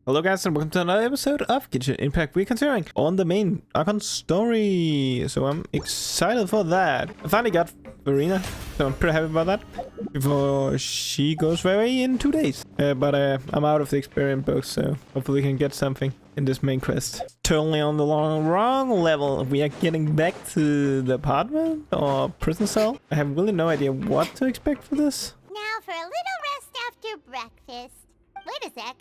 Hello guys and welcome to another episode of Genshin Impact. We're continuing on the main Archon story, so I'm excited for that. I finally got Verena, so I'm pretty happy about that. Before she goes away in 2 days. But I'm out of the experience book, so hopefully we can get something in this main quest. Totally on the wrong level. We are getting back to the apartment or prison cell. I have really no idea what to expect for this. Now for a little rest after breakfast. Wait a sec.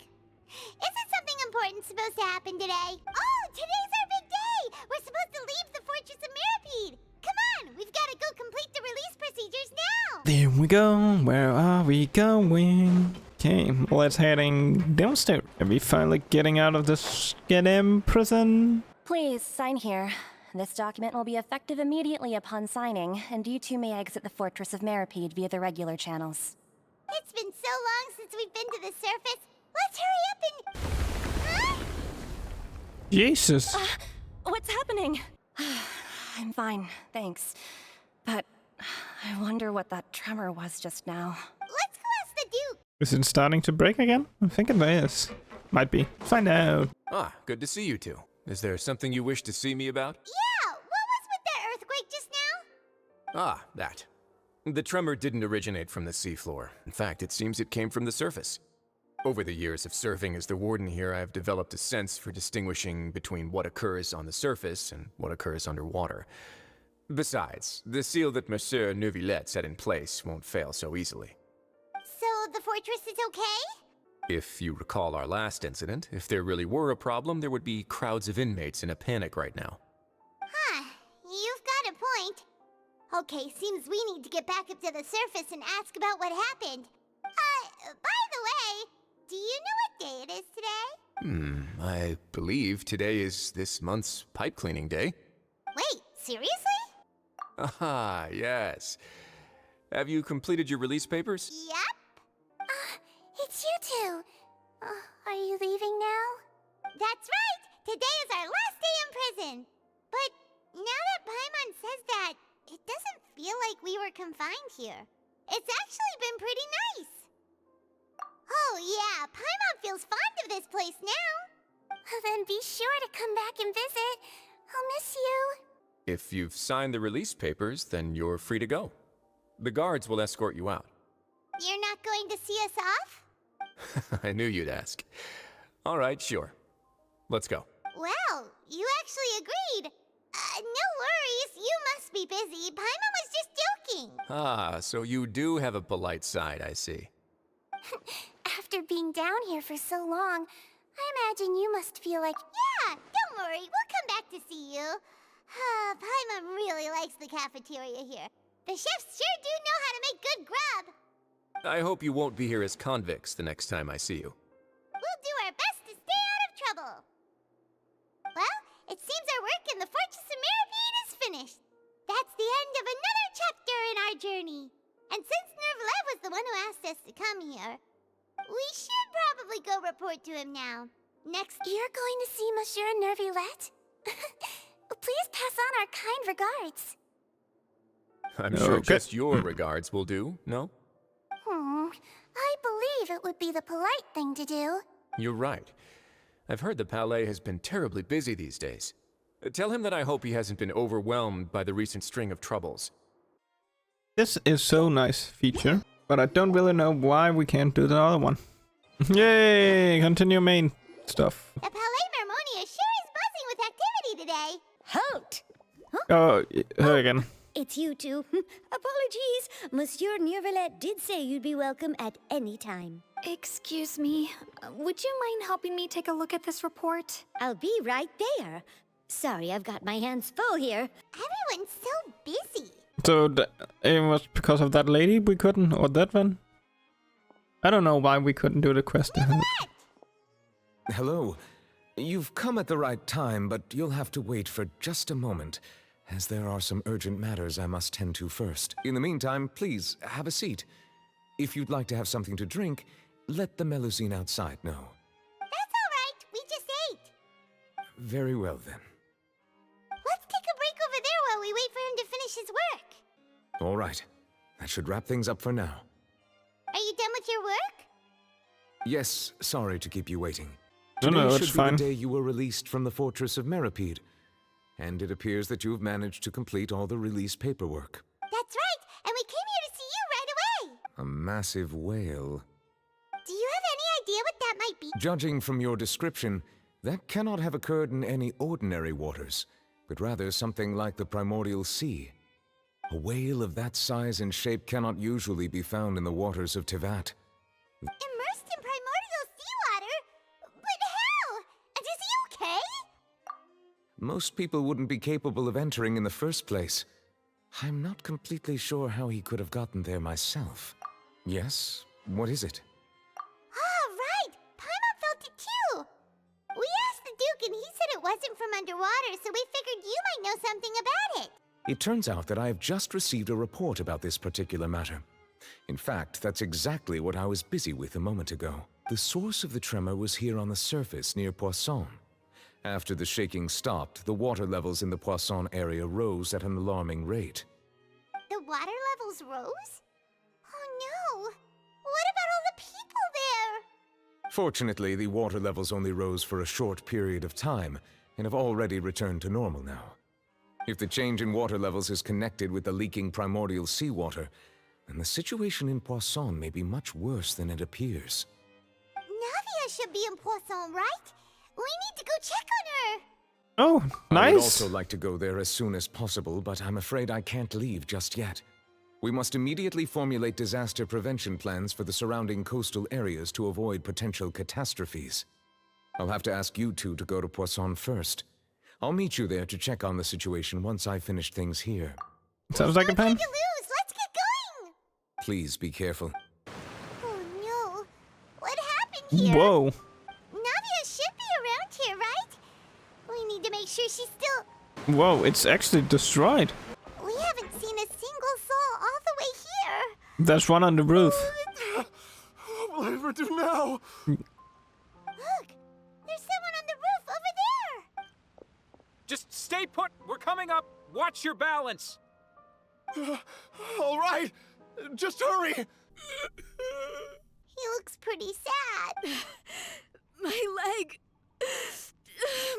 Isn't something important supposed to happen today? Oh, today's our big day! We're supposed to leave the Fortress of Mirapede! Come on, we've got to go complete the release procedures now! There we go. Where are we going? Okay, let's heading downstairs. Are we finally getting out of this goddamn prison? Please, sign here. This document will be effective immediately upon signing, and you two may exit the Fortress of Mirapede via the regular channels. It's been so long since we've been to the surface. Let's hurry up and... Huh? Jesus. What's happening? I'm fine, thanks. But I wonder what that tremor was just now. Let's go ask the Duke. Is it starting to break again? I'm thinking it is. Might be. Find out. Ah, good to see you two. Is there something you wish to see me about? Yeah, what was with that earthquake just now? Ah, that. The tremor didn't originate from the seafloor. In fact, it seems it came from the surface. Over the years of serving as the warden here, I have developed a sense for distinguishing between what occurs on the surface and what occurs underwater. Besides, the seal that Monsieur Neuvillette set in place won't fail so easily. So the fortress is okay? If you recall our last incident, if there really were a problem, there would be crowds of inmates in a panic right now. Huh, you've got a point. Okay, seems we need to get back up to the surface and ask about what happened. By the way, do you know what day it is today? I believe today is this month's pipe cleaning day. Wait, seriously? Ah, yes. Have you completed your release papers? Yep. It's you two. Are you leaving now? That's right! Today is our last day in prison. But now that Paimon says that, it doesn't feel like we were confined here. It's actually been pretty nice. Oh yeah, Paimon feels fond of this place now. Then be sure to come back and visit. I'll miss you. If you've signed the release papers, then you're free to go. The guards will escort you out. You're not going to see us off? I knew you'd ask. All right, sure. Let's go. Well, you actually agreed. No worries, you must be busy. Paimon was just joking. Ah, so you do have a polite side, I see. After being down here for so long, I imagine you must feel like... Yeah, don't worry, we'll come back to see you. Paimon really likes the cafeteria here. The chefs sure do know how to make good grub. I hope you won't be here as convicts the next time I see you. We'll do our best to stay out of trouble. Well, it seems our work in the Fortress of Mirapede is finished. That's the end of another chapter in our journey. And since Neuvillette was the one who asked us to come here, we should probably go report to him now. Next... You're going to see Monsieur Neuvillette? Please pass on our kind regards. I'm sure just your regards will do, no? I believe it would be the polite thing to do. You're right. I've heard the Palais has been terribly busy these days. Tell him that I hope he hasn't been overwhelmed by the recent string of troubles. This is so nice feature, but I don't really know why we can't do the other one. Yay! Continue main stuff. The Palais Mermonia sure is buzzing with activity today. Halt! Oh, her again. It's you two. Apologies. Monsieur Neuvillette did say you'd be welcome at any time. Excuse me. Would you mind helping me take a look at this report? I'll be right there. Sorry, I've got my hands full here. Everyone's so busy. So it was because of that lady we couldn't, or that one? I don't know why we couldn't do the quest. Hello. You've come at the right time, but you'll have to wait for just a moment, as there are some urgent matters I must tend to first. In the meantime, please, have a seat. If you'd like to have something to drink, let the Melusine outside know. That's all right. We just ate. Very well, then. Let's take a break over there while we wait for him to finish his work. All right. That should wrap things up for now. Are you done with your work? Yes, sorry to keep you waiting. No, Today no, should it's be fine. the day you were released from the fortress of Meripede, and it appears that you have managed to complete all the release paperwork. That's right, and we came here to see you right away. A massive whale. Do you have any idea what that might be? Judging from your description, that cannot have occurred in any ordinary waters, but rather something like the primordial sea. A whale of that size and shape cannot usually be found in the waters of Tivat. Immersed in primordial seawater? But how? And is he okay? Most people wouldn't be capable of entering in the first place. I'm not completely sure how he could have gotten there myself. Yes? What is it? Ah, right! Paimon felt it too! We asked the Duke and he said it wasn't from underwater, so we figured you might know something about it. It turns out that I have just received a report about this particular matter. In fact, that's exactly what I was busy with a moment ago. The source of the tremor was here on the surface near Poisson. After the shaking stopped, the water levels in the Poisson area rose at an alarming rate. The water levels rose? Oh no! What about all the people there? Fortunately, the water levels only rose for a short period of time and have already returned to normal now. If the change in water levels is connected with the leaking primordial seawater, then the situation in Poisson may be much worse than it appears. Navia should be in Poisson, right? We need to go check on her! Oh, I would nice. also like to go there as soon as possible, but I'm afraid I can't leave just yet. We must immediately formulate disaster prevention plans for the surrounding coastal areas to avoid potential catastrophes. I'll have to ask you two to go to Poisson first. I'll meet you there to check on the situation once I've finished things here. Sounds like a No plan. time to lose! Let's get going! Please be careful. Oh no! What happened here? Whoa. Navia should be around here, right? We need to make sure she's still... Whoa, it's actually destroyed. We haven't seen a single soul all the way here. There's one on the roof. What will I ever do now? Look! There's someone on the roof over there! Just stay put. We're coming up. Watch your balance. All right, just hurry. He looks pretty sad. My leg!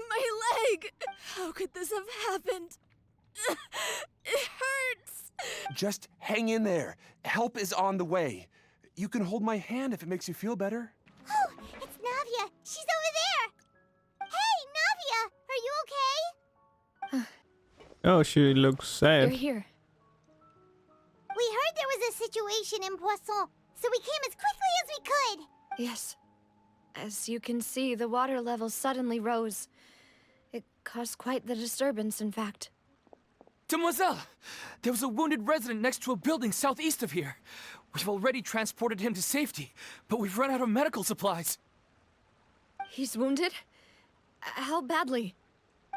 My leg! How could this have happened? It hurts! Just hang in there. Help is on the way. You can hold my hand if it makes you feel better. Oh, it's Navia. She's over there. Hey, Navia, are you okay? Oh, she looks You're sad. here. We heard there was a situation in Poisson, so we came as quickly as we could. Yes. As you can see, the water level suddenly rose. It caused quite the disturbance, in fact. Demoiselle, there was a wounded resident next to a building southeast of here. We've already transported him to safety, but we've run out of medical supplies. He's wounded? How badly?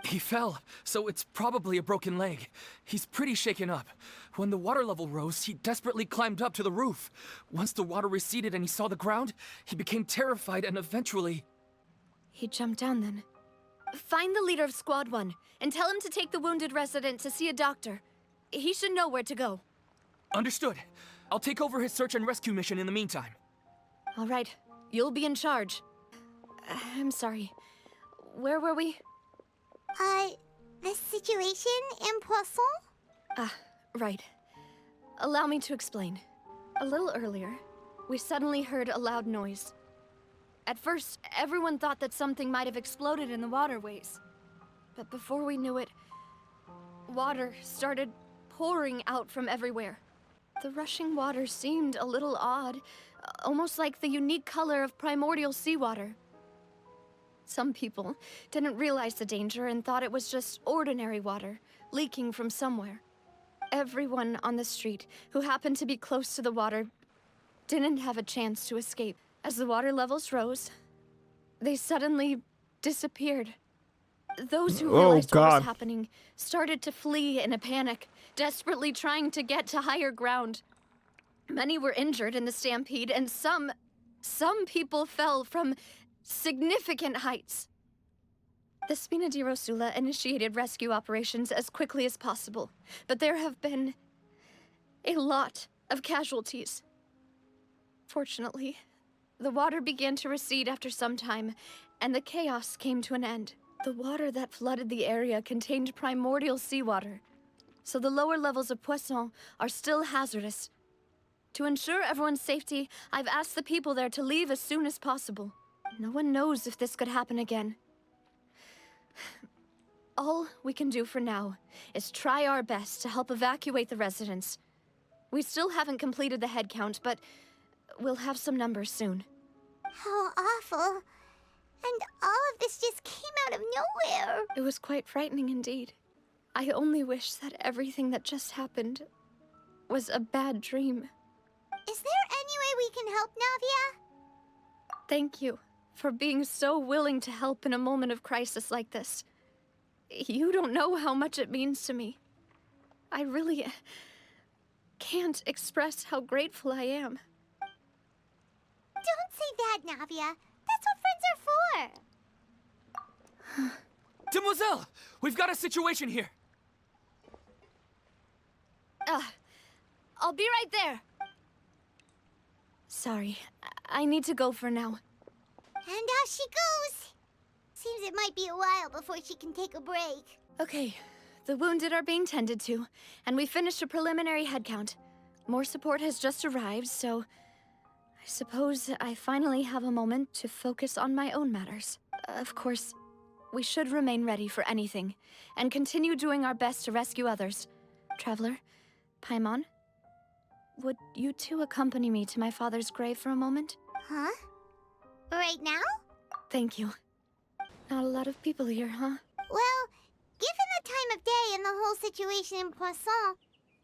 He fell, so it's probably a broken leg. He's pretty shaken up. When the water level rose, he desperately climbed up to the roof. Once the water receded and he saw the ground, he became terrified and eventually... He jumped down then. Find the leader of Squad 1 and tell him to take the wounded resident to see a doctor. He should know where to go. Understood. I'll take over his search and rescue mission in the meantime. All right, you'll be in charge. I'm sorry. Where were we? The situation in Poisson? Ah, right. Allow me to explain. A little earlier, we suddenly heard a loud noise. At first, everyone thought that something might have exploded in the waterways. But before we knew it, water started pouring out from everywhere. The rushing water seemed a little odd, almost like the unique color of primordial seawater. Some people didn't realize the danger and thought it was just ordinary water leaking from somewhere. Everyone on the street who happened to be close to the water didn't have a chance to escape. As the water levels rose, they suddenly disappeared. Those who realized what was happening started to flee in a panic, desperately trying to get to higher ground. Many were injured in the stampede, and some people fell from significant heights. The Spina di Rosula initiated rescue operations as quickly as possible, but there have been a lot of casualties. Fortunately, The water began to recede after some time, and the chaos came to an end. The water that flooded the area contained primordial seawater, so the lower levels of Poisson are still hazardous. To ensure everyone's safety, I've asked the people there to leave as soon as possible. No one knows if this could happen again. All we can do for now is try our best to help evacuate the residents. We still haven't completed the head count, but we'll have some numbers soon. How awful. And all of this just came out of nowhere. It was quite frightening indeed. I only wish that everything that just happened was a bad dream. Is there any way we can help, Navia? Thank you for being so willing to help in a moment of crisis like this. You don't know how much it means to me. I really can't express how grateful I am. Don't say that, Navia. That's what friends are for. Demoiselle! We've got a situation here! I'll be right there. Sorry, I need to go for now. And off she goes. Seems it might be a while before she can take a break. Okay, the wounded are being tended to, and we finished a preliminary head count. More support has just arrived, so I suppose I finally have a moment to focus on my own matters. Of course, we should remain ready for anything, and continue doing our best to rescue others. Traveler, Paimon, would you two accompany me to my father's grave for a moment? Huh? Right now? Thank you. Not a lot of people here, huh? Well, given the time of day and the whole situation in Poisson,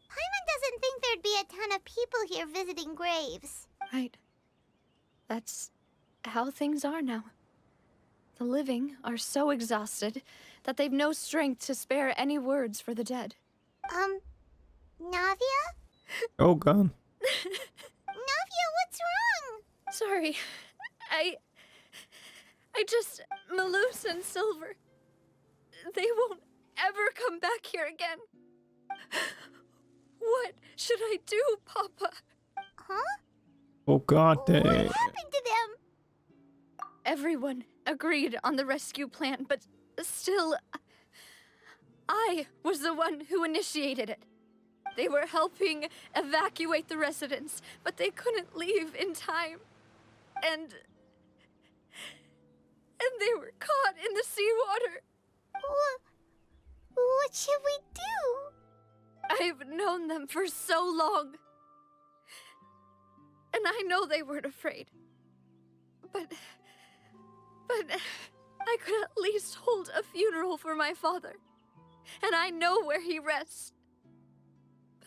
Paimon doesn't think there'd be a ton of people here visiting graves. Right. That's how things are now. The living are so exhausted that they've no strength to spare any words for the dead. Navia? Oh god. Navia, what's wrong? Sorry. I just... Malus and Silver... They won't ever come back here again. What should I do, Papa? Huh? Oh god. What happened to them? Everyone agreed on the rescue plan, but still... I was the one who initiated it. They were helping evacuate the residents, but they couldn't leave in time. And they were caught in the seawater. What should we do? I've known them for so long. And I know they weren't afraid. But I could at least hold a funeral for my father. And I know where he rests.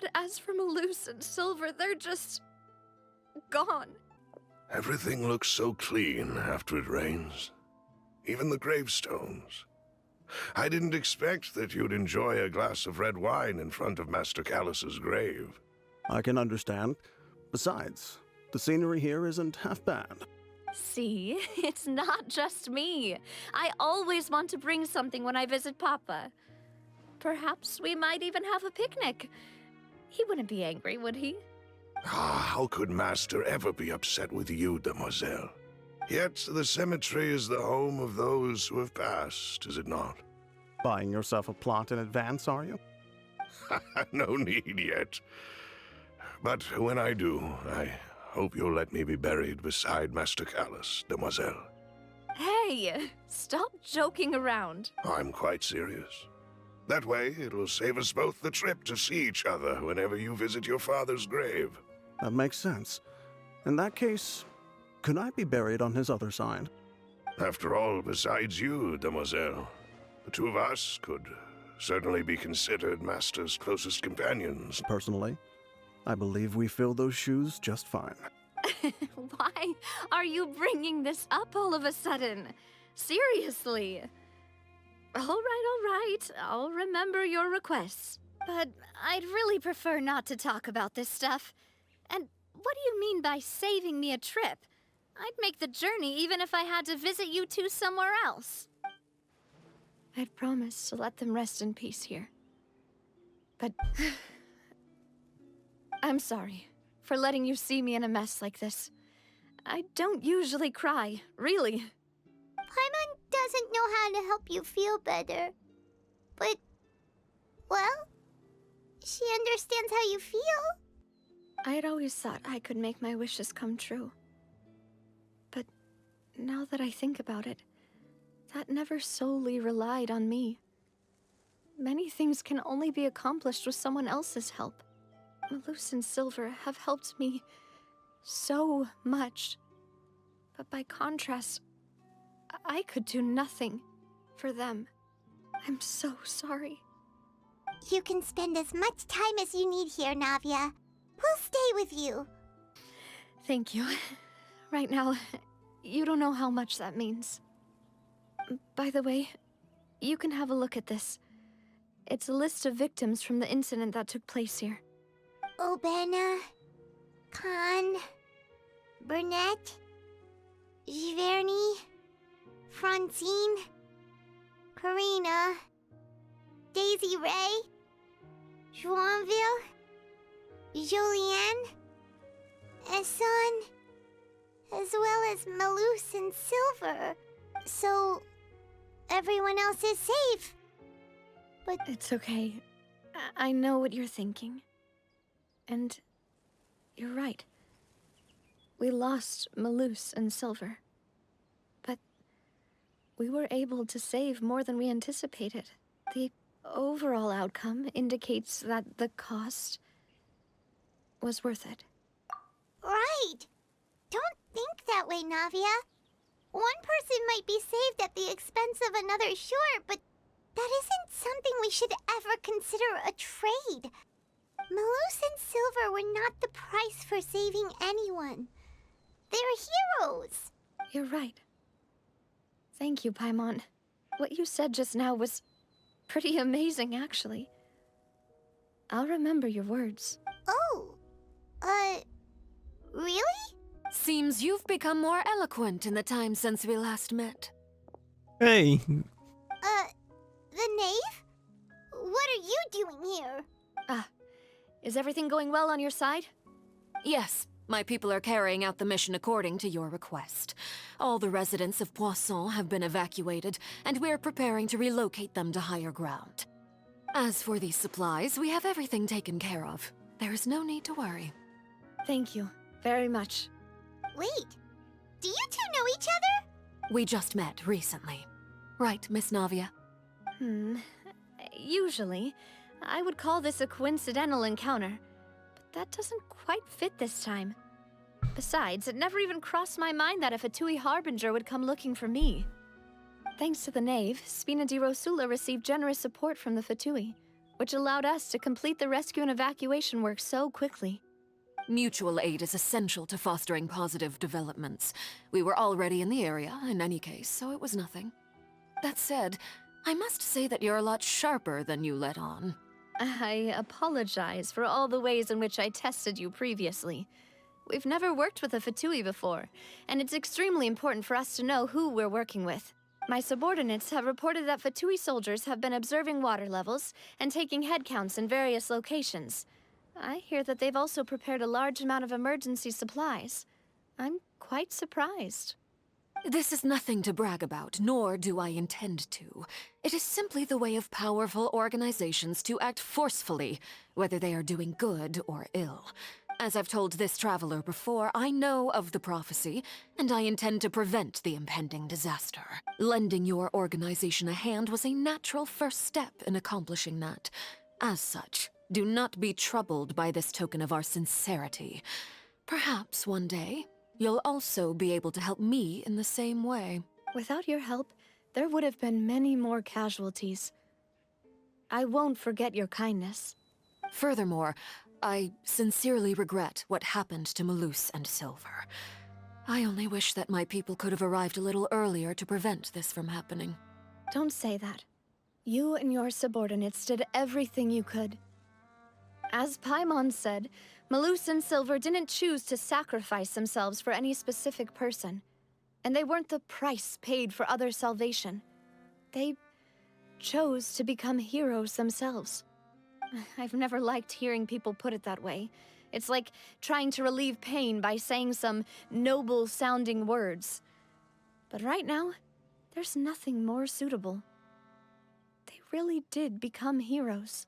But as for Malus and Silver, they're just... gone. Everything looks so clean after it rains. Even the gravestones. I didn't expect that you'd enjoy a glass of red wine in front of Master Callus's grave. I can understand. Besides, the scenery here isn't half bad. See, it's not just me. I always want to bring something when I visit Papa. Perhaps we might even have a picnic. He wouldn't be angry, would he? How could Master ever be upset with you, demoiselle? Yet the cemetery is the home of those who have passed, is it not? Buying yourself a plot in advance, are you? No need yet. But when I do, I hope you'll let me be buried beside Master Callus, demoiselle. Hey, stop joking around. I'm quite serious. That way, it'll save us both the trip to see each other whenever you visit your father's grave. That makes sense. In that case, could I be buried on his other side? After all, besides you, demoiselle, the two of us could certainly be considered Master's closest companions. Personally, I believe we fill those shoes just fine. Why are you bringing this up all of a sudden? Seriously. All right. I'll remember your requests. But I'd really prefer not to talk about this stuff. And what do you mean by saving me a trip? I'd make the journey even if I had to visit you two somewhere else. I'd promised to let them rest in peace here. But... I'm sorry for letting you see me in a mess like this. I don't usually cry, really. Paimon doesn't know how to help you feel better. But, well, she understands how you feel. I had always thought I could make my wishes come true. But now that I think about it, that never solely relied on me. Many things can only be accomplished with someone else's help. Malus and Silver have helped me so much. But by contrast, I could do nothing for them. I'm so sorry. You can spend as much time as you need here, Navia. We'll stay with you. Thank you. Right now, you don't know how much that means. By the way, you can have a look at this. It's a list of victims from the incident that took place here. Obena, Khan, Burnett, Giverny, Francine, Karina, Daisy Ray, Joinville, Jolienne, Esson, as well as Malus and Silver. So, everyone else is safe. But it's okay. I know what you're thinking. And you're right. We lost Malus and Silver. But we were able to save more than we anticipated. The overall outcome indicates that the cost was worth it. right. Don't think that way, Navia. One person might be saved at the expense of another, sure, but that isn't something we should ever consider a trade. Malus and Silver were not the price for saving anyone. They're heroes. You're right. Thank you, Paimon. What you said just now was pretty amazing, actually. I'll remember your words. Oh, really? Seems you've become more eloquent in the time since we last met. Hey. The knave? What are you doing here? Is everything going well on your side? Yes, my people are carrying out the mission according to your request. All the residents of Poisson have been evacuated, and we're preparing to relocate them to higher ground. As for these supplies, we have everything taken care of. There is no need to worry. Thank you very much. Wait, do you two know each other? We just met recently. Right, Miss Navia? Usually, I would call this a coincidental encounter, but that doesn't quite fit this time. Besides, it never even crossed my mind that a Fatui Harbinger would come looking for me. Thanks to the Knave, Spina di Rosula received generous support from the Fatui, which allowed us to complete the rescue and evacuation work so quickly. Mutual aid is essential to fostering positive developments. We were already in the area, in any case, so it was nothing. That said, I must say that you're a lot sharper than you let on. I apologize for all the ways in which I tested you previously. We've never worked with a Fatui before, and it's extremely important for us to know who we're working with. My subordinates have reported that Fatui soldiers have been observing water levels and taking head counts in various locations. I hear that they've also prepared a large amount of emergency supplies. I'm quite surprised. This is nothing to brag about, nor do I intend to. It is simply the way of powerful organizations to act forcefully, whether they are doing good or ill. As I've told this traveler before, I know of the prophecy, and I intend to prevent the impending disaster. Lending your organization a hand was a natural first step in accomplishing that. As such, do not be troubled by this token of our sincerity. Perhaps one day, you'll also be able to help me in the same way. Without your help, there would have been many more casualties. I won't forget your kindness. Furthermore, I sincerely regret what happened to Malus and Silver. I only wish that my people could have arrived a little earlier to prevent this from happening. Don't say that. You and your subordinates did everything you could. As Paimon said, Malus and Silver didn't choose to sacrifice themselves for any specific person. And they weren't the price paid for other salvation. They chose to become heroes themselves. I've never liked hearing people put it that way, It's like trying to relieve pain by saying some noble-sounding words. But right now, there's nothing more suitable. They really did become heroes.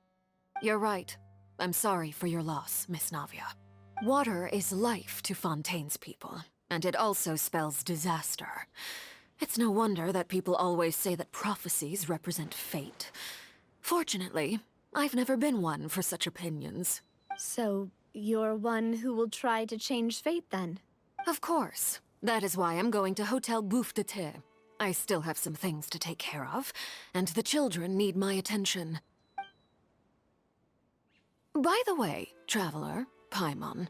You're right. I'm sorry for your loss, Miss Navia. Water is life to Fontaine's people, and it also spells disaster. It's no wonder that people always say that prophecies represent fate. Fortunately, I've never been one for such opinions. So, you're one who will try to change fate, then? Of course. That is why I'm going to Hotel Bouffe de Thé. I still have some things to take care of, and the children need my attention. By the way, Traveler, Paimon,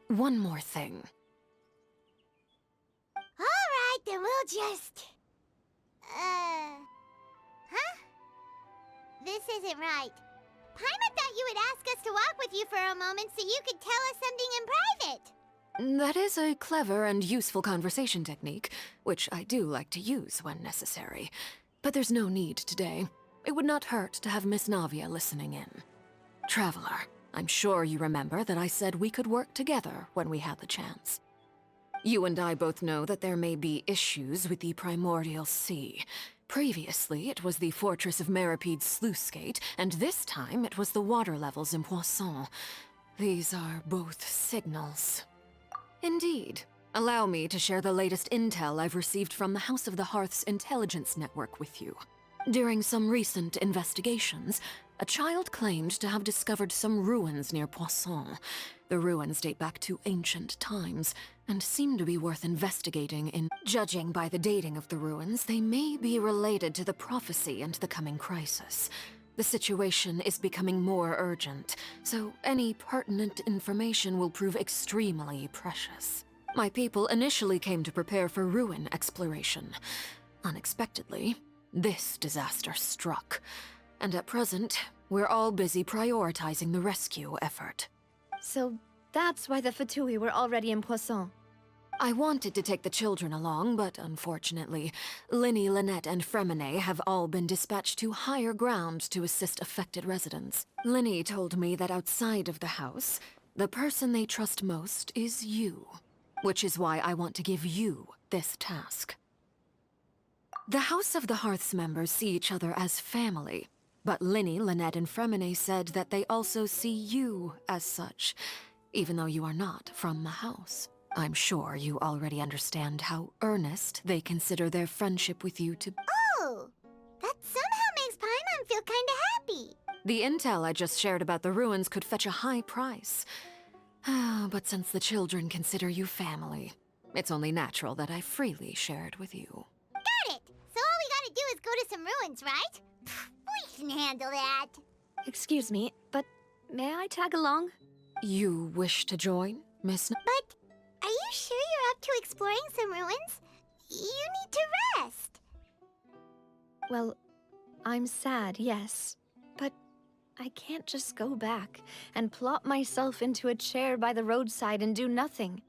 one more thing. Alright, then we'll just... Huh? This isn't right. Paimon thought you would ask us to walk with you for a moment so you could tell us something in private. That is a clever and useful conversation technique, which I do like to use when necessary. But there's no need today. It would not hurt to have Miss Navia listening in. Traveler, I'm sure you remember that I said we could work together when we had the chance. You and I both know that there may be issues with the Primordial Sea. Previously, it was the Fortress of Meripede's sluice gate, and this time it was the water levels in Poisson. These are both signals. Indeed. Allow me to share the latest intel I've received from the House of the Hearth's intelligence network with you. During some recent investigations, a child claimed to have discovered some ruins near Poisson. The ruins date back to ancient times, and seem to be worth investigating in... Judging by the dating of the ruins, they may be related to the prophecy and the coming crisis. The situation is becoming more urgent, so any pertinent information will prove extremely precious. My people initially came to prepare for ruin exploration. Unexpectedly, this disaster struck, and at present, we're all busy prioritizing the rescue effort. So that's why the Fatui were already in Poisson. I wanted to take the children along, but unfortunately, Linny, Lynette, and Fremine have all been dispatched to higher ground to assist affected residents. Linny told me that outside of the house, the person they trust most is you, which is why I want to give you this task. The House of the Hearth's members see each other as family, but Linny, Lynette, and Fremine said that they also see you as such, even though you are not from the house. I'm sure you already understand how earnest they consider their friendship with you to be. Oh, that somehow makes Paimon feel kinda happy. The intel I just shared about the ruins could fetch a high price. But since the children consider you family, it's only natural that I freely share it with you. Got it! So all we gotta do is go to some ruins, right? We can handle that. Excuse me, but may I tag along? You wish to join, Miss But are you sure you're up to exploring some ruins? You need to rest. Well, I'm sad, yes. But I can't just go back and plop myself into a chair by the roadside and do nothing.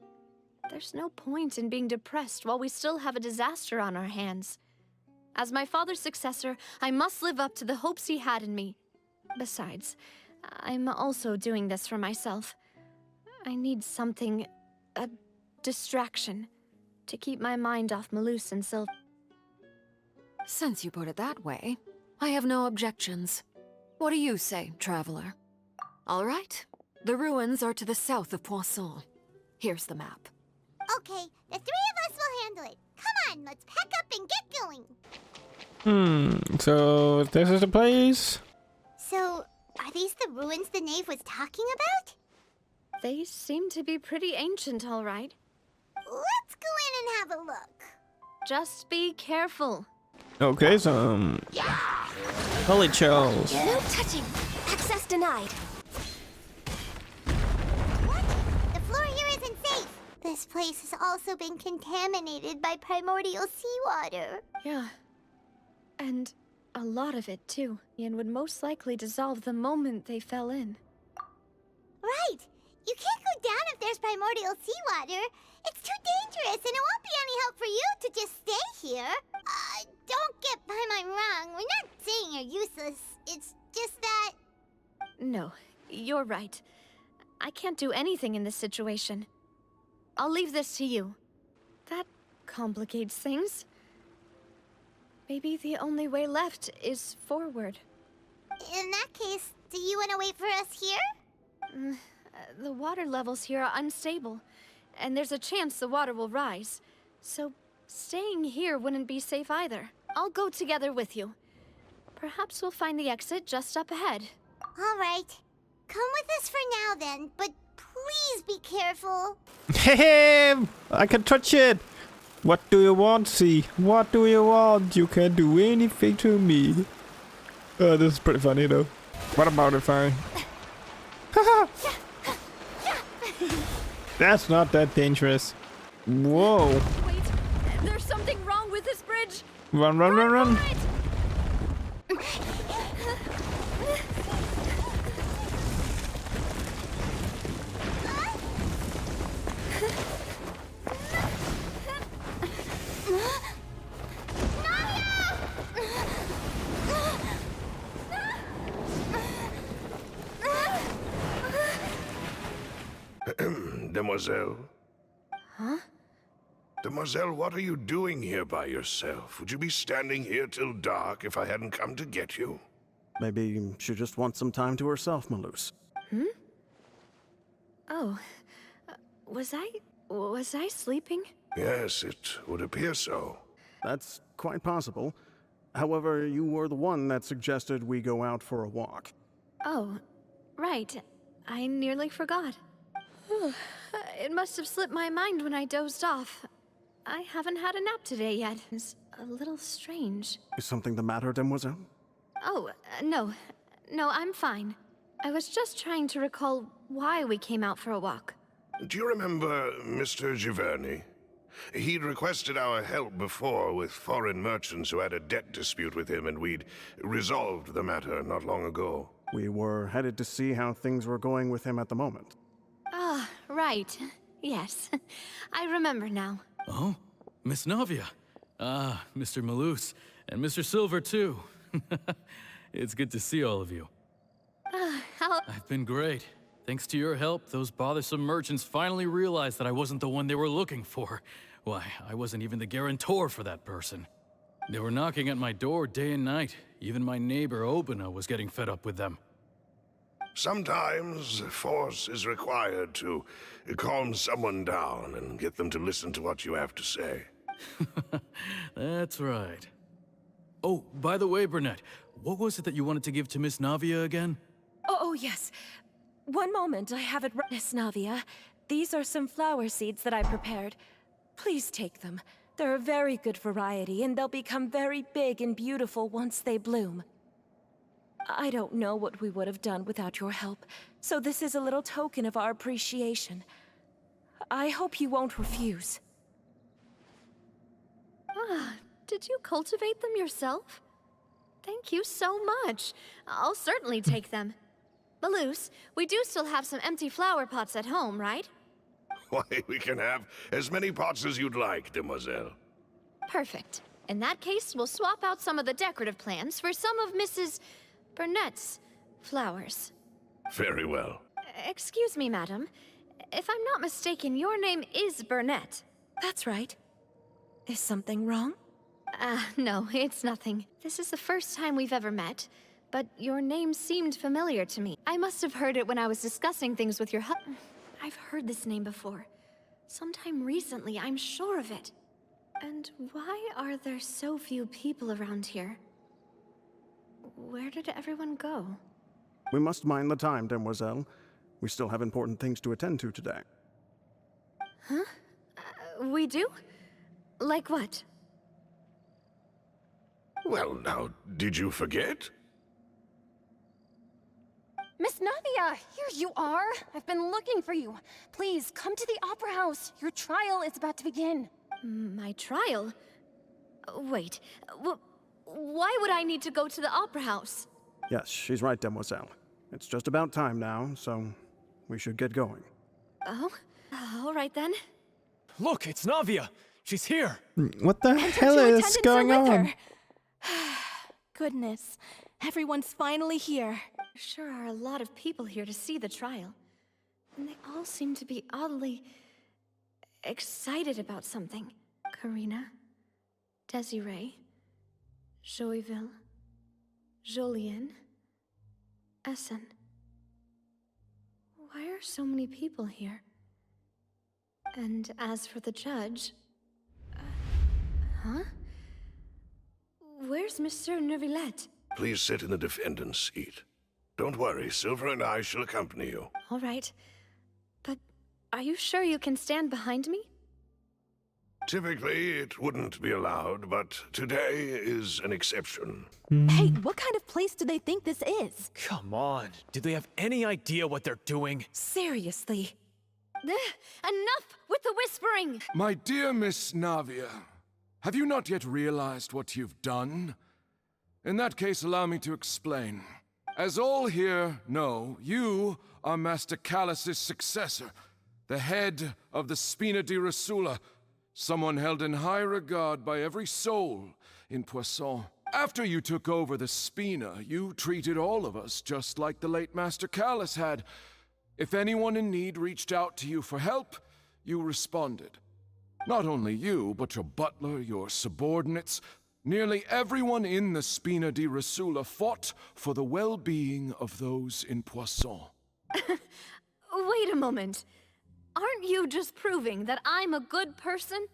There's no point in being depressed while we still have a disaster on our hands. As my father's successor, I must live up to the hopes he had in me. Besides, I'm also doing this for myself. I need something, a distraction, to keep my mind off Malus and Sylv. Since you put it that way, I have no objections. What do you say, Traveler? All right. The ruins are to the south of Poisson. Here's the map. Okay, the three of us will handle it. Come on, let's pack up and get going. So this is the place? So, are these the ruins the knave was talking about? They seem to be pretty ancient, all right. Let's go in and have a look. Just be careful. Okay, so... Holy chills. No touching! Access denied. What? The floor here isn't safe. This place has also been contaminated by primordial seawater. Yeah. And a lot of it, too. And would most likely dissolve the moment they fell in. Right. You can't go down if there's primordial seawater. It's too dangerous, and it won't be any help for you to just stay here. Don't get Paimon wrong. We're not saying you're useless. It's just that... No, you're right. I can't do anything in this situation. I'll leave this to you. That complicates things. Maybe the only way left is forward. In that case, do you want to wait for us here? The water levels here are unstable, and there's a chance the water will rise. So staying here wouldn't be safe either. I'll go together with you. Perhaps we'll find the exit just up ahead. All right. Come with us for now then, but please be careful. Hey, I can touch it. What do you want, see? What do you want? You can do anything to me. Oh, this is pretty funny though. What about if I... That's not that dangerous. Whoa. Wait, there's something wrong with this bridge. Run, run, run, run. Demoiselle? Huh? Demoiselle, what are you doing here by yourself? Would you be standing here till dark if I hadn't come to get you? Maybe she just wants some time to herself, Malus. Oh, was I sleeping? Yes, it would appear so. That's quite possible. However, you were the one that suggested we go out for a walk. Oh, right. I nearly forgot. It must have slipped my mind when I dozed off. I haven't had a nap today yet. It's a little strange. Is something the matter, Demoiselle? Oh, no. No, I'm fine. I was just trying to recall why we came out for a walk. Do you remember Mr. Giverny? He'd requested our help before with foreign merchants who had a debt dispute with him, and we'd resolved the matter not long ago. We were headed to see how things were going with him at the moment. Ah, right. Yes. I remember now. Oh, Miss Navia. Ah, Mr. Malus. And Mr. Silver, too. It's good to see all of you. How... I've been great. Thanks to your help, those bothersome merchants finally realized that I wasn't the one they were looking for. Why, I wasn't even the guarantor for that person. They were knocking at my door day and night. Even my neighbor, Obina, was getting fed up with them. Sometimes force is required to calm someone down and get them to listen to what you have to say. That's right. Oh, by the way, Burnett, what was it that you wanted to give to Miss Navia again? Oh, yes. One moment, I have it right. Miss Navia, these are some flower seeds that I prepared. Please take them. They're a very good variety, and they'll become very big and beautiful once they bloom. I don't know what we would have done without your help, so this is a little token of our appreciation. I hope you won't refuse. Ah, did you cultivate them yourself? Thank you so much. I'll certainly take them. Malus, we do still have some empty flower pots at home, right? Why, we can have as many pots as you'd like, Demoiselle. Perfect. In that case, we'll swap out some of the decorative plants for some of Mrs. Burnett's flowers. Very well. Excuse me, madam. If I'm not mistaken, your name is Burnett. That's right. Is something wrong? No, it's nothing. This is the first time we've ever met, but your name seemed familiar to me. I must have heard it when I was discussing things with your I've heard this name before. Sometime recently, I'm sure of it. And why are there so few people around here? Where did everyone go? We must mind the time, Demoiselle. We still have important things to attend to today. Huh? We do? Like what? Well, now, did you forget? Miss Navia, here you are. I've been looking for you. Please, come to the Opera House. Your trial is about to begin. My trial? Wait, why would I need to go to the Opera House? Yes, she's right, Demoiselle. It's just about time now, so we should get going. Oh? All right then. Look, it's Navia. She's here. What the hell is going on? Goodness, everyone's finally here. Sure are a lot of people here to see the trial. And they all seem to be oddly excited about something. Karina, Desiree, Joyville, Jolien, Essen. Why are so many people here? And as for the judge... huh? Where's Monsieur Neuvillette? Please sit in the defendant's seat. Don't worry, Silver and I shall accompany you. All right. But are you sure you can stand behind me? Typically, it wouldn't be allowed, but today is an exception. Hey, what kind of place do they think this is? Come on. Do they have any idea what they're doing? Seriously. Enough with the whispering! My dear Miss Navia, have you not yet realized what you've done? In that case, allow me to explain. As all here know, you are Master Callus's successor, the head of the Spina di Rosula, someone held in high regard by every soul in Poisson. After you took over the Spina, you treated all of us just like the late Master Callus had. If anyone in need reached out to you for help, you responded. Not only you, but your butler, your subordinates, nearly everyone in the Spina di Rosula fought for the well-being of those in Poisson. Wait a moment. Aren't you just proving that I'm a good person?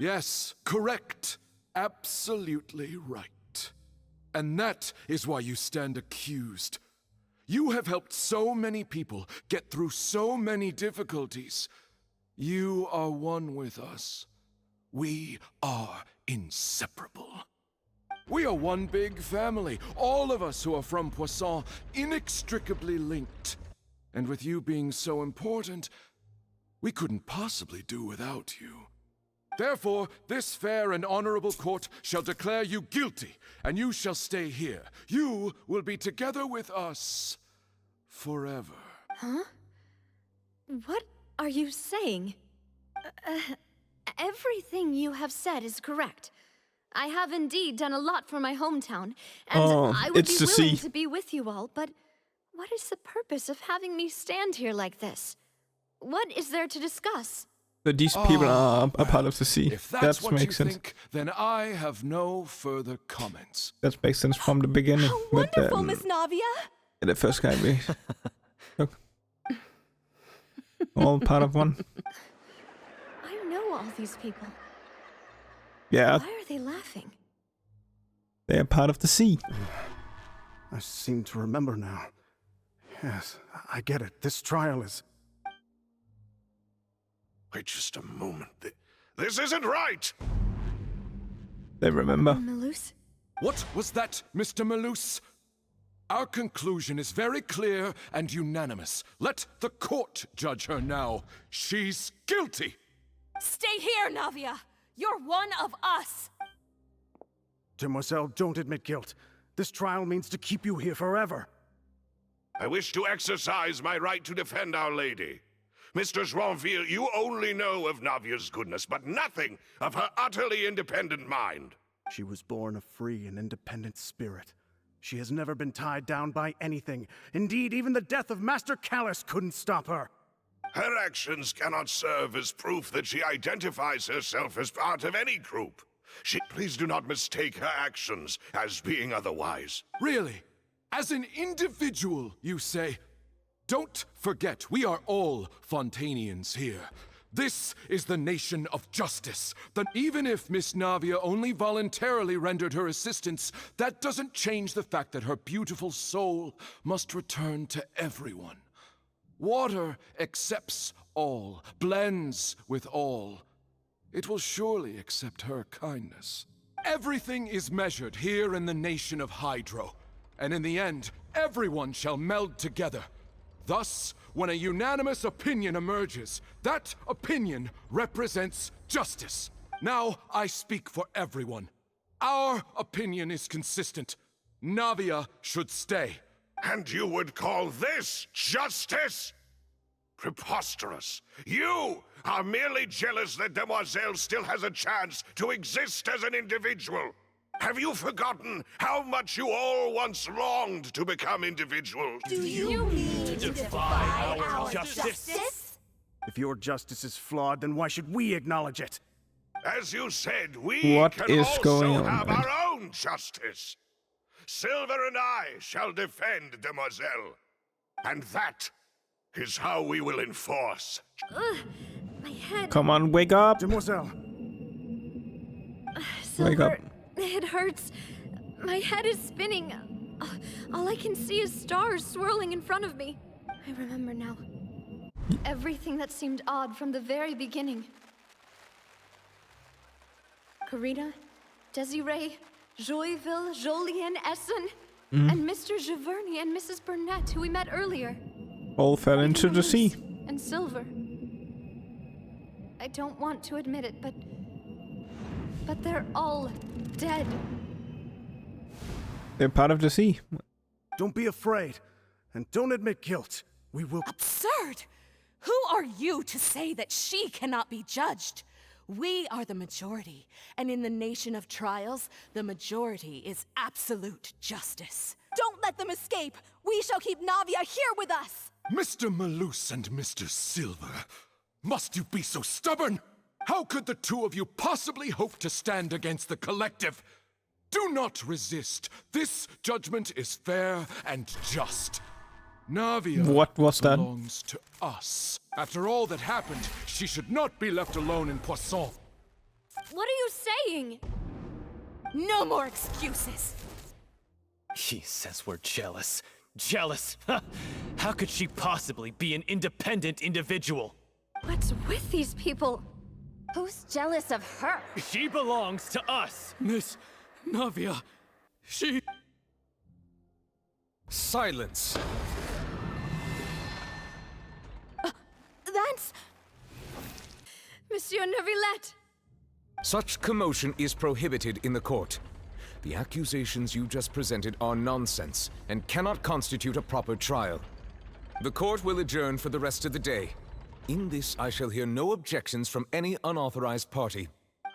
Yes, correct. Absolutely right. And that is why you stand accused. You have helped so many people get through so many difficulties. You are one with us. We are inseparable. We are one big family, all of us who are from Poisson, inextricably linked. And with you being so important, we couldn't possibly do without you. Therefore, this fair and honorable court shall declare you guilty, and you shall stay here. You will be together with us forever. Huh? What are you saying? Everything you have said is correct. I have indeed done a lot for my hometown, and I would be willing to be with you all, but what is the purpose of having me stand here like this? What is there to discuss? So these people are a part of the sea. If that's that what makes you sense. think, then I have no further comments. That makes sense from the beginning. How wonderful, Miss Navia! The first guy we took. All part of one. I know all these people. Yeah, Why are they laughing? they are part of the sea. I seem to remember now. Yes, I get it. This trial is... Wait just a moment. This isn't right! They remember. Malus? What was that, Mr. Malus? Our conclusion is very clear and unanimous. Let the court judge her now. She's guilty! Stay here, Navia! You're one of us! Demoiselle, don't admit guilt. This trial means to keep you here forever. I wish to exercise my right to defend Our Lady. Mr. Joinville, you only know of Navia's goodness, but nothing of her utterly independent mind. She was born a free and independent spirit. She has never been tied down by anything. Indeed, even the death of Master Callus couldn't stop her. Her actions cannot serve as proof that she identifies herself as part of any group. Please do not mistake her actions as being otherwise. Really? As an individual, you say? Don't forget, we are all Fontanians here. This is the nation of justice. That even if Miss Navia only voluntarily rendered her assistance, that doesn't change the fact that her beautiful soul must return to everyone. Water accepts all, blends with all. It will surely accept her kindness. Everything is measured here in the nation of Hydro, and in the end, everyone shall meld together. Thus, when a unanimous opinion emerges, that opinion represents justice. Now I speak for everyone. Our opinion is consistent. Navia should stay. And you would call this justice? Preposterous. You are merely jealous that Demoiselle still has a chance to exist as an individual. Have you forgotten how much you all once longed to become individuals? Do you mean to defy our justice? If your justice is flawed, then why should we acknowledge it? As you said, we What can is also going on, have man? our own justice. Silver and I shall defend Demoiselle. And that is how we will enforce. My head. Come on, wake up! Demoiselle! Silver, Wake up. It hurts. My head is spinning. All I can see is stars swirling in front of me. I remember now. Everything that seemed odd from the very beginning. Karina, Desiree, Joyville, Jolien, Essen, and Mr. Giverny and Mrs. Burnett, who we met earlier. All fell into the sea. And Silver. I don't want to admit it, but they're all dead. They're part of the sea. Don't be afraid, and don't admit guilt. We will... Absurd! Who are you to say that she cannot be judged? We are the majority, and in the nation of trials, the majority is absolute justice. Don't let them escape! We shall keep Navia here with us! Mr. Malus and Mr. Silver, must you be so stubborn? How could the two of you possibly hope to stand against the collective? Do not resist. This judgment is fair and just. Navia What was that? belongs to us. After all that happened, she should not be left alone in Poisson. What are you saying? No more excuses! He says we're jealous. Jealous? Huh? How could she possibly be an independent individual? What's with these people? Who's jealous of her? She belongs to us. Miss Navia, she... Silence! That's... Monsieur Neuvillette! Such commotion is prohibited in the court. The accusations you just presented are nonsense and cannot constitute a proper trial. The court will adjourn for the rest of the day. In this, I shall hear no objections from any unauthorized party.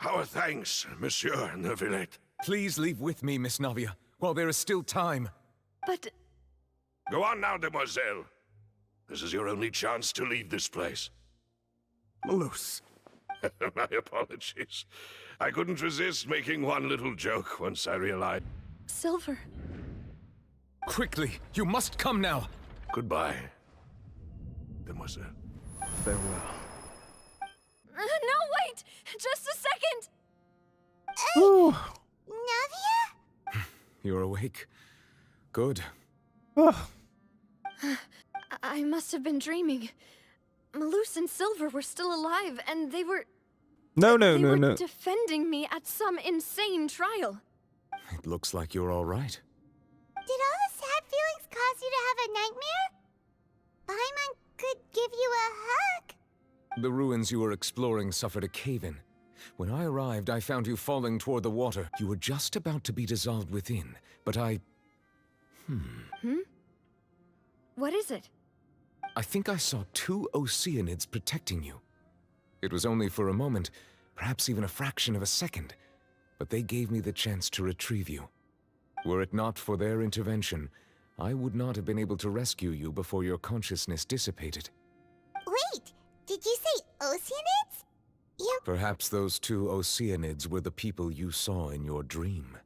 Our thanks, Monsieur Neuvillette. Please leave with me, Miss Navia, while there is still time. But... Go on now, Demoiselle. This is your only chance to leave this place. Malus. My apologies. I couldn't resist making one little joke once I realized. Silver. Quickly, you must come now. Goodbye, Demoiselle. Farewell. No, wait! Just a second! Ooh. Navia? You're awake. Good. Oh. I must have been dreaming. Malus and Silver were still alive, and they were... No. defending me at some insane trial. It looks like you're all right. Did all the sad feelings cause you to have a nightmare? Paimon could give you a hug. The ruins you were exploring suffered a cave-in. When I arrived, I found you falling toward the water. You were just about to be dissolved within, but I... What is it? I think I saw two Oceanids protecting you. It was only for a moment, perhaps even a fraction of a second, but they gave me the chance to retrieve you. Were it not for their intervention, I would not have been able to rescue you before your consciousness dissipated. Wait, did you say Oceanids? You... Perhaps those two Oceanids were the people you saw in your dream.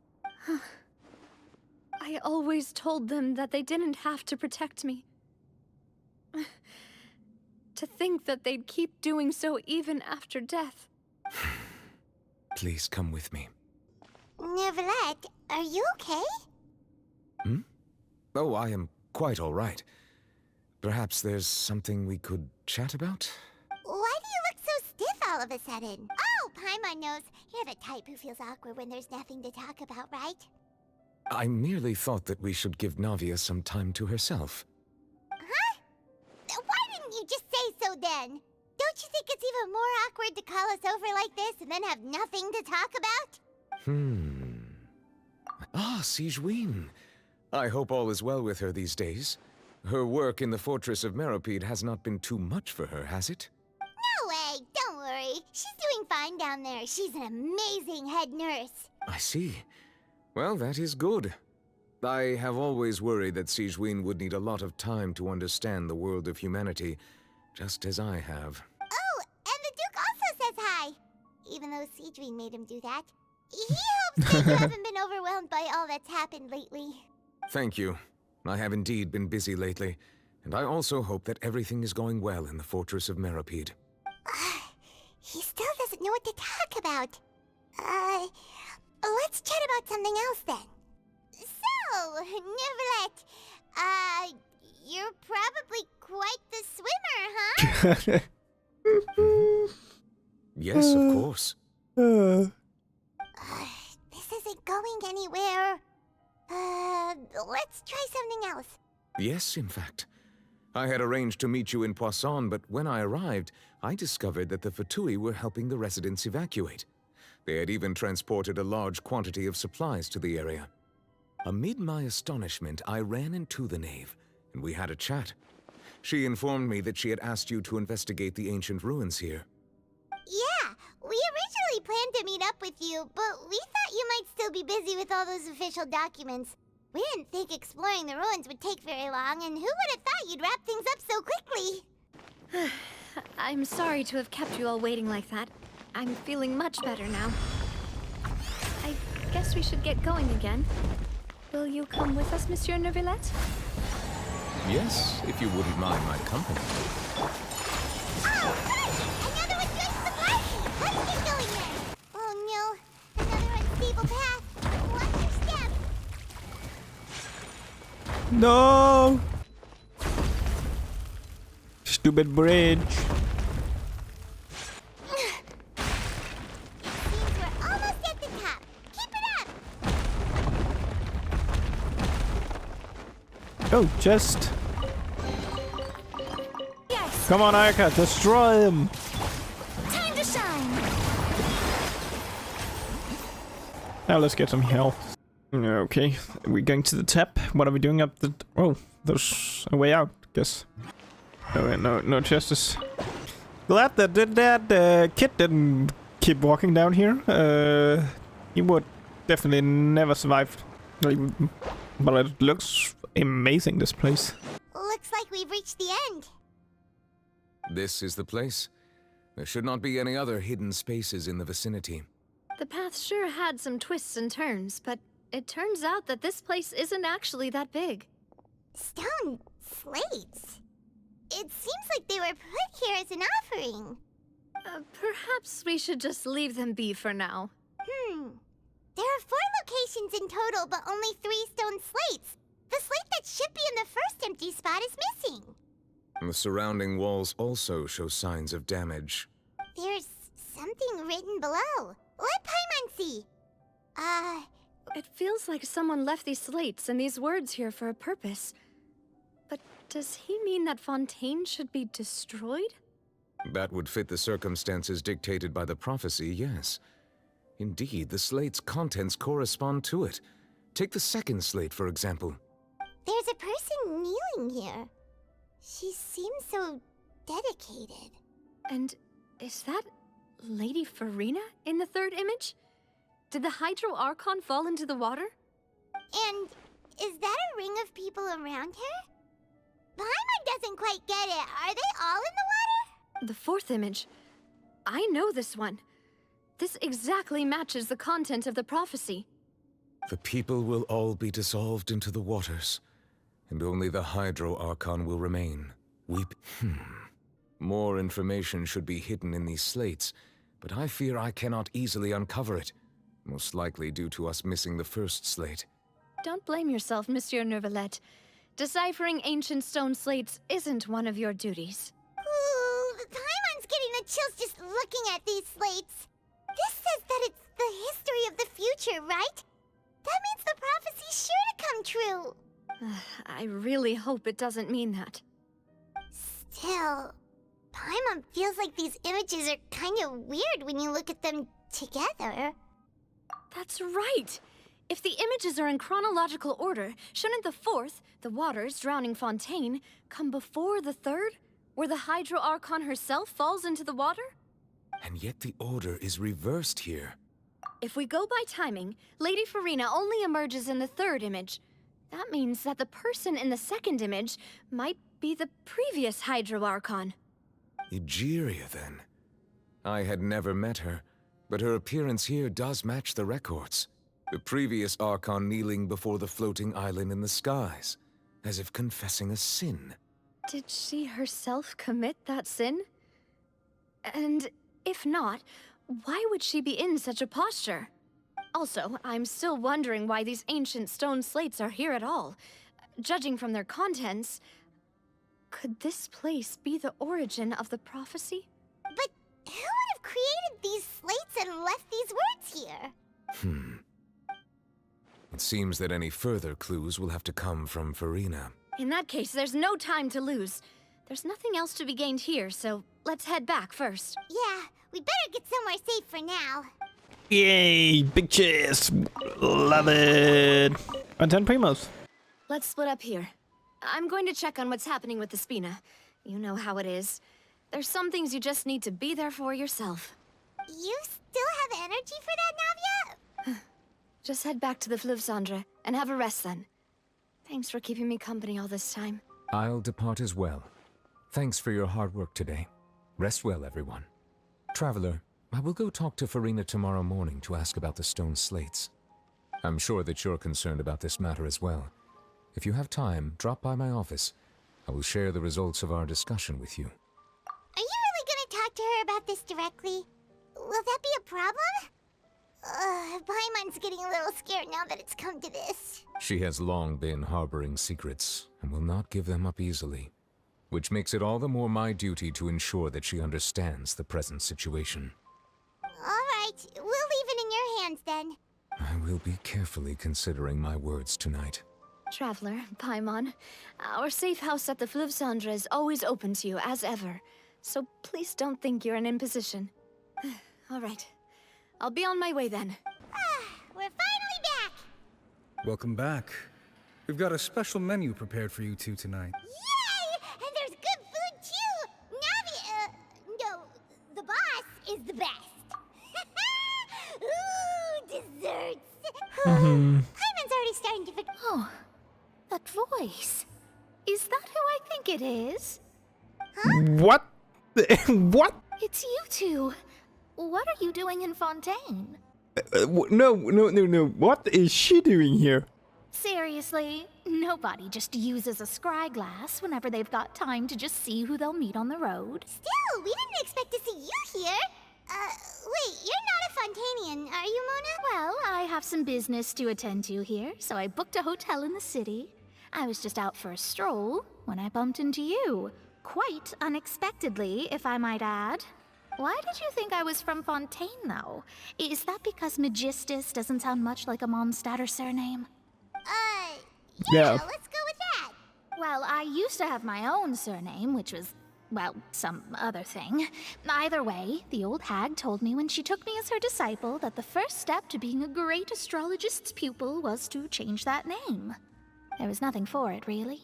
I always told them that they didn't have to protect me. To think that they'd keep doing so even after death. Please come with me. Neuvillette, are you okay? Oh, I am quite all right. Perhaps there's something we could chat about? Why do you look so stiff all of a sudden? Oh, Paimon knows. You're the type who feels awkward when there's nothing to talk about, right? I merely thought that we should give Navia some time to herself. Huh? Why didn't you just say so then? Don't you think it's even more awkward to call us over like this and then have nothing to talk about? Ah, Sigewinne. I hope all is well with her these days. Her work in the Fortress of Meropide has not been too much for her, has it? No way, don't worry. She's doing fine down there. She's an amazing head nurse. I see. Well, that is good. I have always worried that Sigewinne would need a lot of time to understand the world of humanity, just as I have. Oh, and the Duke also says hi! Even though Sigewinne made him do that. He hopes that you haven't been overwhelmed by all that's happened lately. Thank you. I have indeed been busy lately, and I also hope that everything is going well in the Fortress of Meripede. He still doesn't know what to talk about. Let's chat about something else then. So, Neverlet, you're probably quite the swimmer, huh? Yes, of course. This isn't going anywhere. Let's try something else. Yes, in fact. I had arranged to meet you in Poisson, but when I arrived, I discovered that the Fatui were helping the residents evacuate. They had even transported a large quantity of supplies to the area. Amid my astonishment, I ran into the knave, and we had a chat. She informed me that she had asked you to investigate the ancient ruins here. Yeah, we originally planned to meet up with you, but we thought you might still be busy with all those official documents. We didn't think exploring the ruins would take very long, and who would have thought you'd wrap things up so quickly? I'm sorry to have kept you all waiting like that. I'm feeling much better now. I guess we should get going again. Will you come with us, Monsieur Neuvillette? Yes, if you wouldn't mind my company. Oh, good! Another one joins the party! Let's get going then! Oh no, another unstable path. Watch your step! No! Stupid bridge. Seems we're almost at the top. Keep it up! Oh, just... Yes! Come on, Ayaka, destroy him! Time to shine! Now let's get some health. Okay, we're going to the tap. What are we doing up the... Oh, there's a way out, guess. Oh, no justice. Glad that kid didn't keep walking down here. He would definitely never survive. But it looks amazing, this place. Looks like we've reached the end. This is the place. There should not be any other hidden spaces in the vicinity. The path sure had some twists and turns, but it turns out that this place isn't actually that big. Stone slates? It seems like they were put here as an offering. Perhaps we should just leave them be for now. There are 4 locations in total, but only 3 stone slates. The slate that should be in the first empty spot is missing. The surrounding walls also show signs of damage. There's something written below. Let Paimon see. It feels like someone left these slates and these words here for a purpose. But does he mean that Fontaine should be destroyed? That would fit the circumstances dictated by the prophecy, yes. Indeed, the slate's contents correspond to it. Take the second slate, for example. There's a person kneeling here. She seems so dedicated. And is that Lady Farina in the third image? Did the Hydro Archon fall into the water? And is that a ring of people around her? Paimon doesn't quite get it. Are they all in the water? The fourth image. I know this one. This exactly matches the content of the prophecy. The people will all be dissolved into the waters, and only the Hydro Archon will remain. More information should be hidden in these slates, but I fear I cannot easily uncover it, most likely due to us missing the first slate. Don't blame yourself, Monsieur Neuvillette. Deciphering ancient stone slates isn't one of your duties. Ooh, Paimon's getting the chills just looking at these slates. This says that it's the history of the future, right? That means the prophecy's sure to come true. I really hope it doesn't mean that. Still, Paimon feels like these images are kind of weird when you look at them together. That's right! If the images are in chronological order, shouldn't the fourth, the waters drowning Fontaine, come before the third, where the Hydro Archon herself falls into the water? And yet the order is reversed here. If we go by timing, Lady Farina only emerges in the third image. That means that the person in the second image might be the previous Hydro Archon. Egeria, then. I had never met her, but her appearance here does match the records. The previous Archon kneeling before the floating island in the skies, as if confessing a sin. Did she herself commit that sin? And if not, why would she be in such a posture? Also, I'm still wondering why these ancient stone slates are here at all. Judging from their contents, could this place be the origin of the prophecy? But who would have created these slates and left these words here? It seems that any further clues will have to come from Farina. In that case, there's no time to lose. There's nothing else to be gained here, so let's head back first. Yeah, we better get somewhere safe for now. Yay! Big cheers! Love it! And 10 primos. Let's split up here. I'm going to check on what's happening with the Spina. You know how it is. There's some things you just need to be there for yourself. You still have energy for that, Navia? Just head back to the Fluvsandra and have a rest then. Thanks for keeping me company all this time. I'll depart as well. Thanks for your hard work today. Rest well, everyone. Traveler, I will go talk to Farina tomorrow morning to ask about the stone slates. I'm sure that you're concerned about this matter as well. If you have time, drop by my office. I will share the results of our discussion with you. Are you really gonna talk to her about this directly? Will that be a problem? Paimon's getting a little scared now that it's come to this. She has long been harboring secrets and will not give them up easily, which makes it all the more my duty to ensure that she understands the present situation. Alright, we'll leave it in your hands then. I will be carefully considering my words tonight. Traveler, Paimon, our safe house at the Fluvsandra is always open to you, as ever. So please don't think you're an imposition. Alright, I'll be on my way then. We're finally back! Welcome back. We've got a special menu prepared for you two tonight. Yay! And there's good food too! Navia, no, the boss is the best. Ooh, desserts! Paimon's already starting to forget. Oh, that voice. Is that who I think it is? What? What? It's you two. What are you doing in Fontaine? No. What is she doing here? Seriously, nobody just uses a scry glass whenever they've got time to just see who they'll meet on the road. Still, we didn't expect to see you here. Wait, you're not a Fontanian, are you, Mona? Well, I have some business to attend to here, so I booked a hotel in the city. I was just out for a stroll when I bumped into you. Quite unexpectedly, if I might add. Why did you think I was from Fontaine, though? Is that because Magistus doesn't sound much like a Mondstatter surname? Yeah, let's go with that. Well, I used to have my own surname, which was, well, some other thing. Either way, the old hag told me when she took me as her disciple that the first step to being a great astrologist's pupil was to change that name. There was nothing for it, really.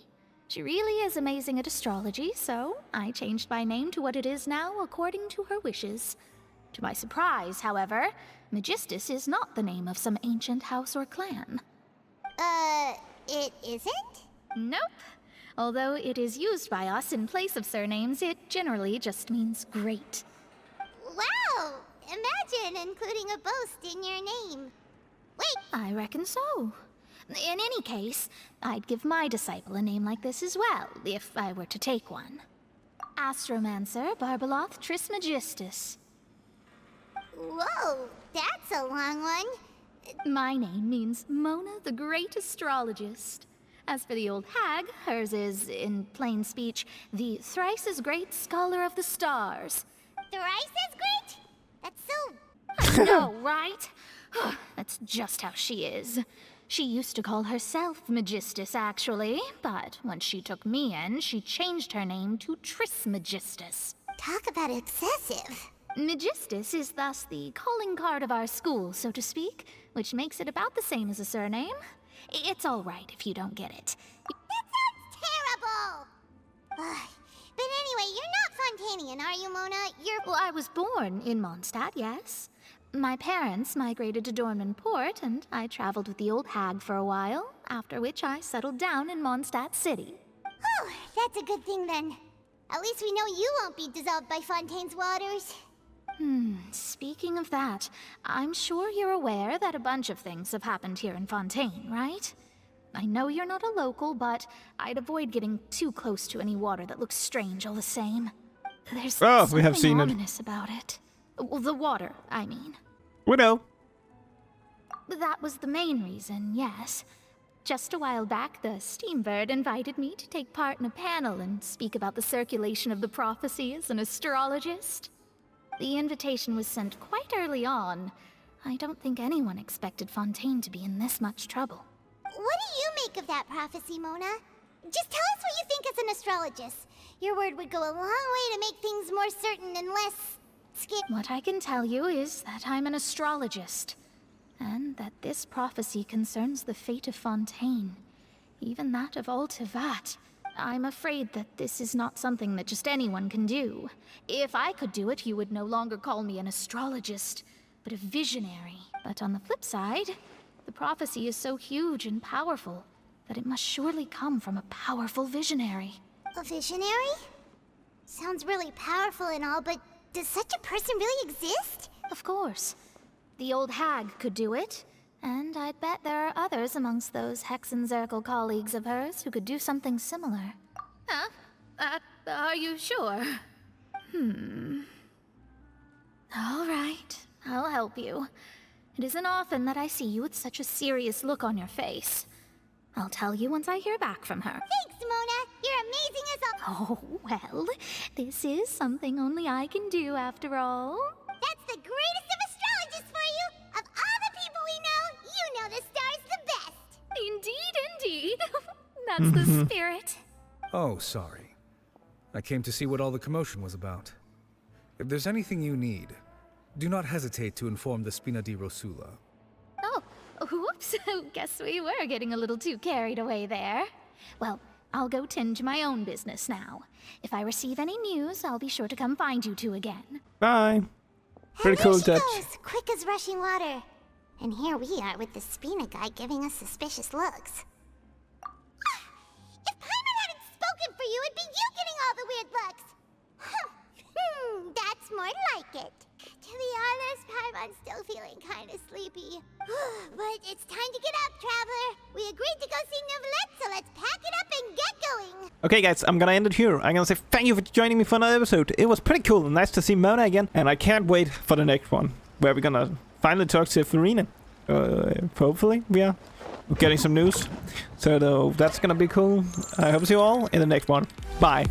She really is amazing at astrology, so I changed my name to what it is now according to her wishes. To my surprise, however, Magistus is not the name of some ancient house or clan. It isn't? Nope. Although it is used by us in place of surnames, it generally just means great. Wow! Imagine including a boast in your name. Wait! I reckon so. In any case, I'd give my disciple a name like this as well, if I were to take one. Astromancer Barbeloth Trismegistus. Whoa, that's a long one. My name means Mona the Great Astrologist. As for the old hag, hers is, in plain speech, the thrice as great Scholar of the Stars. Thrice as great? That's so... I know, right? That's just how she is. She used to call herself Magistus, actually, but once she took me in, she changed her name to Trismegistus. Talk about excessive. Magistus is thus the calling card of our school, so to speak, which makes it about the same as a surname. It's all right if you don't get it. That sounds terrible! But anyway, you're not Fontanian, are you, Mona? You're... Well, I was born in Mondstadt, yes. My parents migrated to Dorman Port, and I traveled with the old hag for a while, after which I settled down in Mondstadt City. Oh, that's a good thing then. At least we know you won't be dissolved by Fontaine's waters. Speaking of that, I'm sure you're aware that a bunch of things have happened here in Fontaine, right? I know you're not a local, but I'd avoid getting too close to any water that looks strange all the same. There's we have seen it. ominous about it. Well, the water, I mean. We know. That was the main reason, yes. Just a while back, the Steambird invited me to take part in a panel and speak about the circulation of the prophecy as an astrologist. The invitation was sent quite early on. I don't think anyone expected Fontaine to be in this much trouble. What do you make of that prophecy, Mona? Just tell us what you think as an astrologist. Your word would go a long way to make things more certain and less... What I can tell you is that I'm an astrologist, and that this prophecy concerns the fate of Fontaine, even that of all Tevat. I'm afraid that this is not something that just anyone can do. If I could do it, you would no longer call me an astrologist, but a visionary. But on the flip side, the prophecy is so huge and powerful that it must surely come from a powerful visionary. A visionary? Sounds really powerful and all, but does such a person really exist? Of course. The old hag could do it, and I'd bet there are others amongst those Hexenzirkel colleagues of hers who could do something similar. Huh? Are you sure? All right, I'll help you. It isn't often that I see you with such a serious look on your face. I'll tell you once I hear back from her. Thanks, Mona! You're amazing as a... Oh, well, this is something only I can do after all. That's the greatest of astrologists for you! Of all the people we know, you know the star's the best! Indeed. That's the spirit. Oh, sorry. I came to see what all the commotion was about. If there's anything you need, do not hesitate to inform the Spina di Rosula. Oh, whoops. Guess we were getting a little too carried away there. Well, I'll go tend to my own business now. If I receive any news, I'll be sure to come find you two again. Bye. Pretty cool touch. Quick as rushing water. And here we are with the Spina guy giving us suspicious looks. If Paimon hadn't spoken for you, it'd be you getting all the weird looks. That's more like it. To be honest, Paimon's still feeling kind of sleepy. But it's time to get up, traveler. We agreed to go see Neuvillette, so let's pack it up and get going. Okay, guys, I'm gonna end it here. I'm gonna say thank you for joining me for another episode. It was pretty cool. Nice to see Mona again. And I can't wait for the next one, where we're gonna finally talk to Farina. Hopefully, we're getting some news. So that's gonna be cool. I hope to see you all in the next one. Bye.